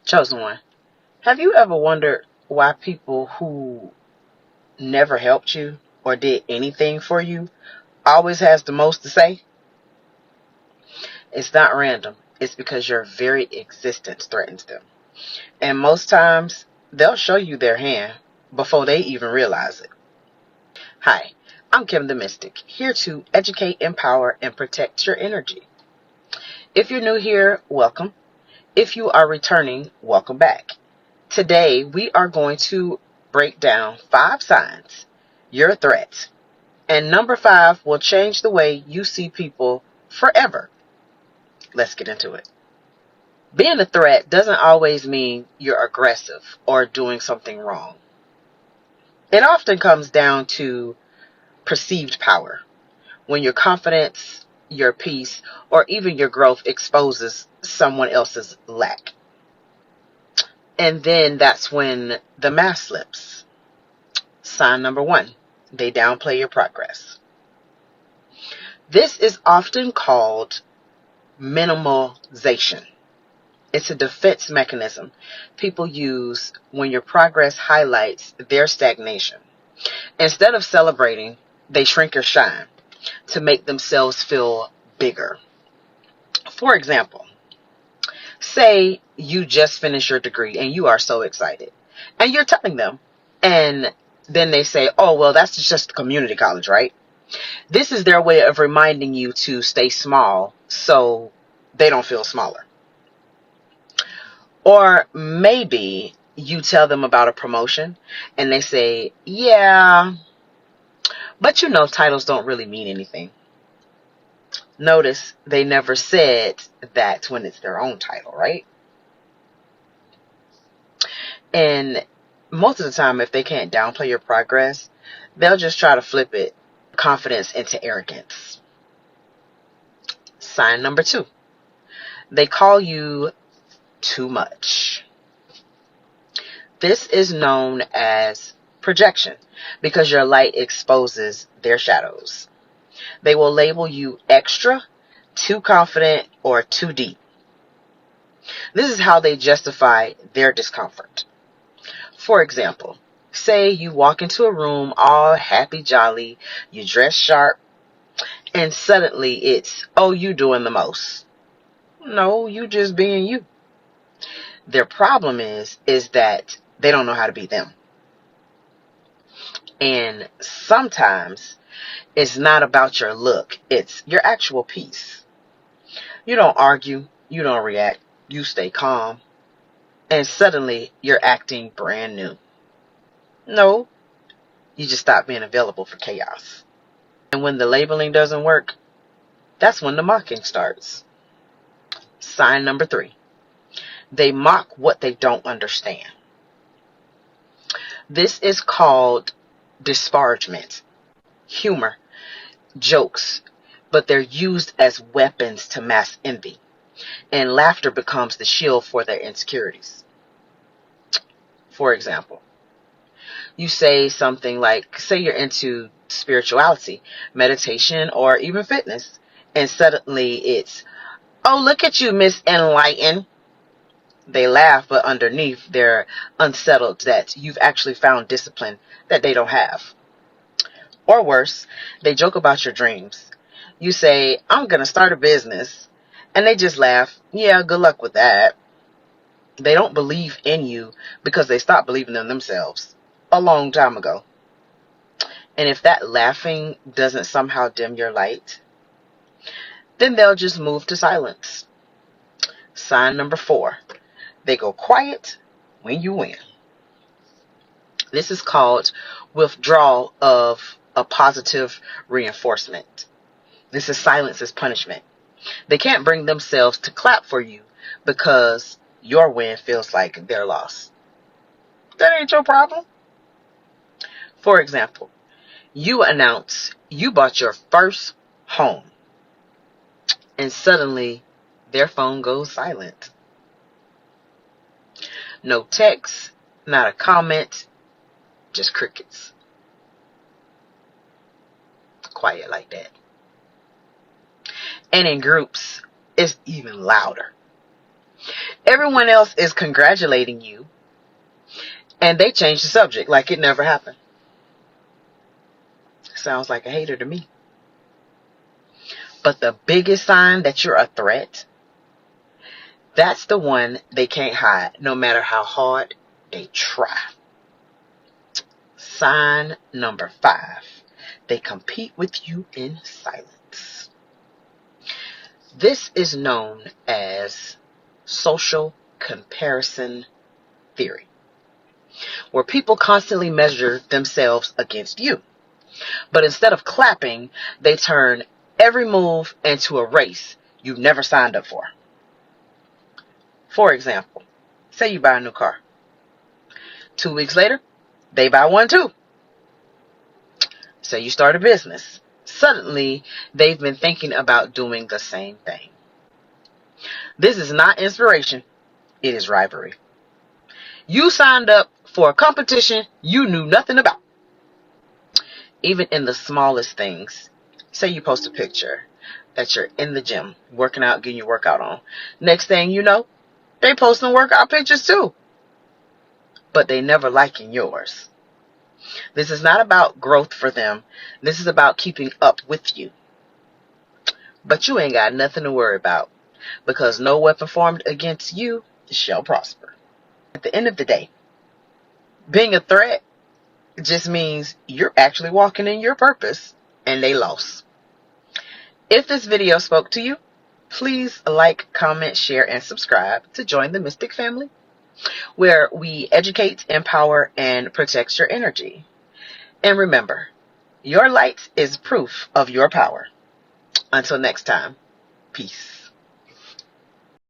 Chosen one. Have you ever wondered why people who never helped you or did anything for you always has the most to say? It's not random. It's because your very existence threatens them. And most times, they'll show you their hand before they even realize it. Hi, I'm Kim the Mystic, here to educate, empower, and protect your energy. If you're new here, welcome. If you are returning, welcome back. Today, we are going to break down 5 signs you're a threat. And number 5 will change the way you see people forever. Let's get into it. Being a threat doesn't always mean you're aggressive or doing something wrong. It often comes down to perceived power, when your confidence, your peace, or even your growth exposes someone else's lack. And then that's when the mask slips. Sign number 1, they downplay your progress. This is often called minimalization. It's a defense mechanism people use when your progress highlights their stagnation. Instead of celebrating, they shrink or shine to make themselves feel bigger. For example, say you just finished your degree and you are so excited, and you're telling them, and then they say, oh, well, that's just community college, right? This is their way of reminding you to stay small so they don't feel smaller. Or maybe you tell them about a promotion and they say, yeah, but titles don't really mean anything. Notice they never said that when it's their own title, right? And most of the time, if they can't downplay your progress, they'll just try to flip it, confidence into arrogance. Sign number 2, they call you too much. This is known as projection because your light exposes their shadows. They will label you extra, too confident, or too deep. This is how they justify their discomfort. For example, say you walk into a room all happy jolly, you dress sharp, and suddenly it's, oh, you doing the most. No, you just being you. Their problem is that they don't know how to be them. And sometimes it's not about your look, it's your actual peace. You don't argue, you don't react, you stay calm, and suddenly you're acting brand new. No, you just stop being available for chaos. And when the labeling doesn't work, that's when the mocking starts. Sign number 3, they mock what they don't understand. This is called disparagement, humor, jokes, but they're used as weapons to mask envy, and laughter becomes the shield for their insecurities. For example, you say something like, say you're into spirituality, meditation, or even fitness, and suddenly it's, oh, look at you, Miss Enlightened. They laugh, but underneath they're unsettled that you've actually found discipline that they don't have. Or worse, they joke about your dreams. You say, I'm going to start a business. And they just laugh. Yeah, good luck with that. They don't believe in you because they stopped believing in themselves a long time ago. And if that laughing doesn't somehow dim your light, then they'll just move to silence. Sign number 4, they go quiet when you win. This is called withdrawal of a positive reinforcement. This is silence as punishment. They can't bring themselves to clap for you because your win feels like their loss. That ain't your problem. For example, you announce you bought your first home, and suddenly their phone goes silent. No text, not a comment, just crickets. Quiet like that. And in groups, it's even louder. Everyone else is congratulating you, and they change the subject like it never happened. Sounds like a hater to me. But the biggest sign that you're a threat, that's the one they can't hide, no matter how hard they try. Sign number 5, they compete with you in silence. This is known as social comparison theory, where people constantly measure themselves against you. But instead of clapping, they turn every move into a race you never signed up for. For example, say you buy a new car. 2 weeks later, they buy one too. Say you start a business. Suddenly, they've been thinking about doing the same thing. This is not inspiration, it is rivalry. You signed up for a competition you knew nothing about. Even in the smallest things. Say you post a picture that you're in the gym, working out, getting your workout on. Next thing you know, they posting workout pictures too. But they never liking yours. This is not about growth for them. This is about keeping up with you. But you ain't got nothing to worry about, because no weapon formed against you shall prosper. At the end of the day, being a threat just means you're actually walking in your purpose, and they lost. If this video spoke to you, please like, comment, share, and subscribe to join the Mystic family, where we educate, empower, and protect your energy. And remember, your light is proof of your power. Until next time, peace.